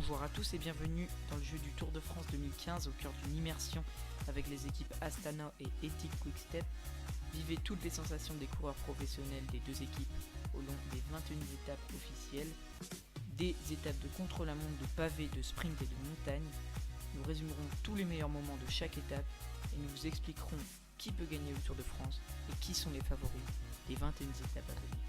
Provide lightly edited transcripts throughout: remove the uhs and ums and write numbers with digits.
Bonjour à tous et bienvenue dans le jeu du Tour de France 2015 au cœur d'une immersion avec les équipes Astana et Ethic Quick-Step. Vivez toutes les sensations des coureurs professionnels des deux équipes au long des 21 étapes officielles, des étapes de contre-la-montre, de pavés, de sprint et de montagne. Nous résumerons tous les meilleurs moments de chaque étape et nous vous expliquerons qui peut gagner le Tour de France et qui sont les favoris des 21 étapes à venir.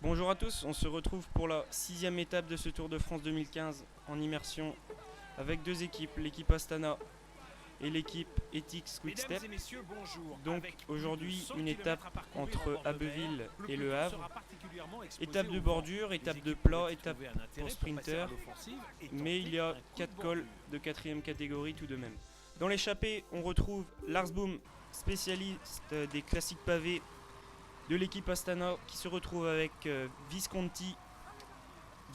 Bonjour à tous, on se retrouve pour la 6e étape de ce Tour de France 2015 en immersion avec deux équipes, l'équipe Astana et l'équipe Ethic Quick-Step. Donc aujourd'hui une étape entre Abbeville et Le Havre, étape de bordure, étape de plat, étape pour sprinter, mais il y a 4 cols de 4e catégorie tout de même. Dans l'échappée on retrouve Lars Boom, spécialiste des classiques pavés de l'équipe Astana, qui se retrouve avec Visconti,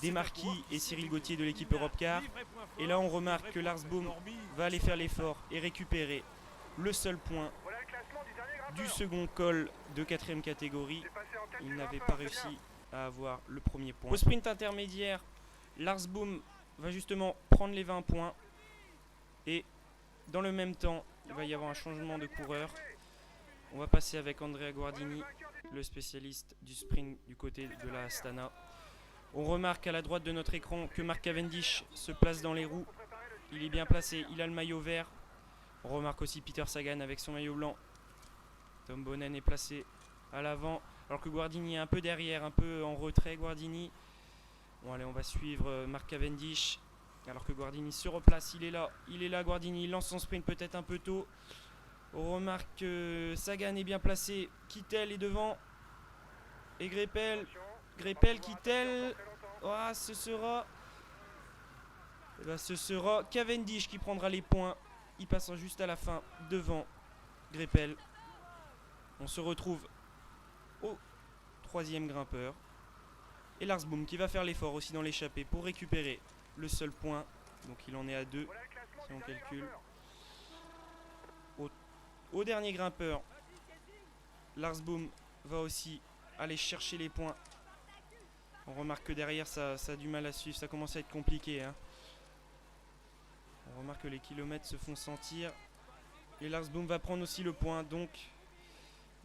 Desmarquis et Cyril Gauthier de l'équipe Europcar. Et là on remarque que Lars Boom va aller faire l'effort et récupérer le seul point du second col de 4e catégorie. Il n'avait pas réussi à avoir le premier point. Au sprint intermédiaire, Lars Boom va justement prendre les 20 points. Et dans le même temps, il va y avoir un changement de coureur. On va passer avec Andrea Guardini, le spécialiste du sprint du côté de la Astana. On remarque à la droite de notre écran que Mark Cavendish se place dans les roues. Il est bien placé, il a le maillot vert. On remarque aussi Peter Sagan avec son maillot blanc. Tom Boonen est placé à l'avant, alors que Guardini est un peu derrière, un peu en retrait. Guardini. Bon allez, on va suivre Mark Cavendish, alors que Guardini se replace. Il est là Guardini, il lance son sprint peut-être un peu tôt. On remarque que Sagan est bien placé, Kittel est devant, et Greipel, Kittel, oh, ce sera Cavendish qui prendra les points. Il passera juste à la fin devant Greipel. On se retrouve au 3e grimpeur. Et Lars Boom qui va faire l'effort aussi dans l'échappée pour récupérer le seul point. Donc il en est à 2 si on calcule. Au dernier grimpeur, Lars Boom va aussi aller chercher les points. On remarque que derrière ça a du mal à suivre, ça commence à être compliqué. On remarque que les kilomètres se font sentir. Et Lars Boom va prendre aussi le point, donc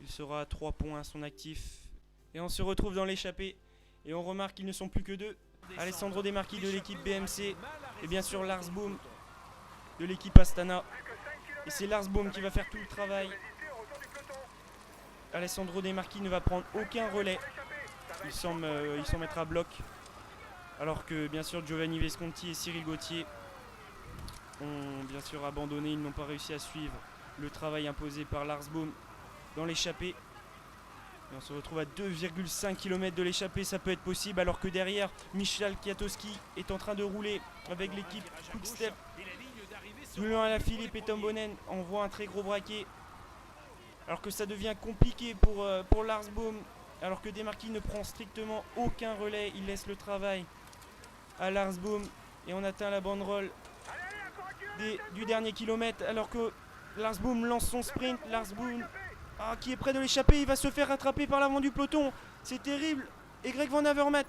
il sera à 3 points à son actif. Et on se retrouve dans l'échappée et on remarque qu'ils ne sont plus que 2. Alessandro Desmarquis de l'équipe BMC et bien sûr Lars Boom de l'équipe Astana. Et c'est Lars Boom qui va faire tout le travail. Alessandro Desmarquis ne va prendre aucun relais. Il semble être à bloc. Alors que bien sûr Giovanni Visconti et Cyril Gauthier ont bien sûr abandonné. Ils n'ont pas réussi à suivre le travail imposé par Lars Boom dans l'échappée. Et on se retrouve à 2,5 km de l'échappée. Ça peut être possible alors que derrière Michal Kwiatkowski est en train de rouler avec l'équipe Quick-Step. Julien Alaphilippe et Tom Boonen envoient un très gros braquet. Alors que ça devient compliqué pour Lars Boom. Alors que Desmarquis ne prend strictement aucun relais. Il laisse le travail à Lars Boom. Et on atteint la banderole du dernier kilomètre. Alors que Lars Boom lance son sprint. Lars Boom qui est près de l'échapper. Il va se faire rattraper par l'avant du peloton. C'est terrible. Et Greg Van Avermaet,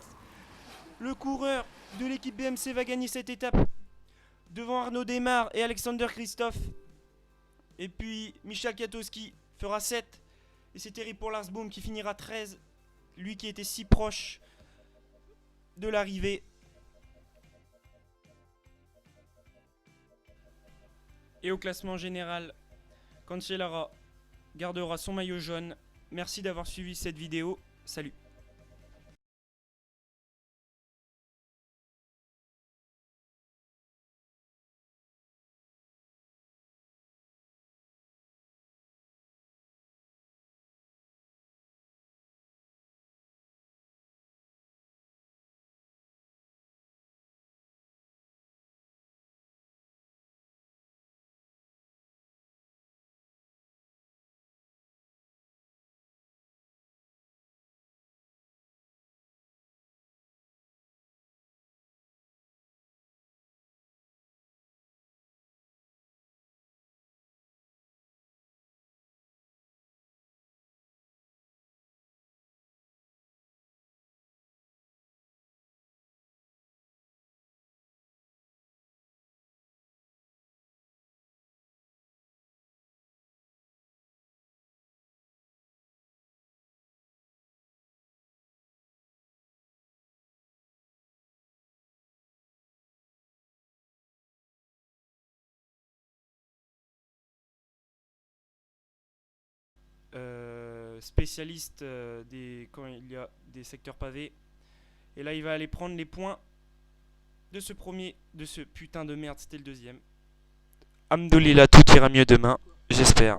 le coureur de l'équipe BMC, va gagner cette étape. Devant Arnaud Démare et Alexander Christophe. Et puis Michal Kwiatkowski fera 7. Et c'est terrible pour Lars Boom qui finira 13. Lui qui était si proche de l'arrivée. Et au classement général, Cancellara gardera son maillot jaune. Merci d'avoir suivi cette vidéo. Salut. spécialiste quand il y a des secteurs pavés. Et là, il va aller prendre les points de ce putain de merde, c'était le deuxième. Hamdoulillah, tout ira mieux demain, j'espère.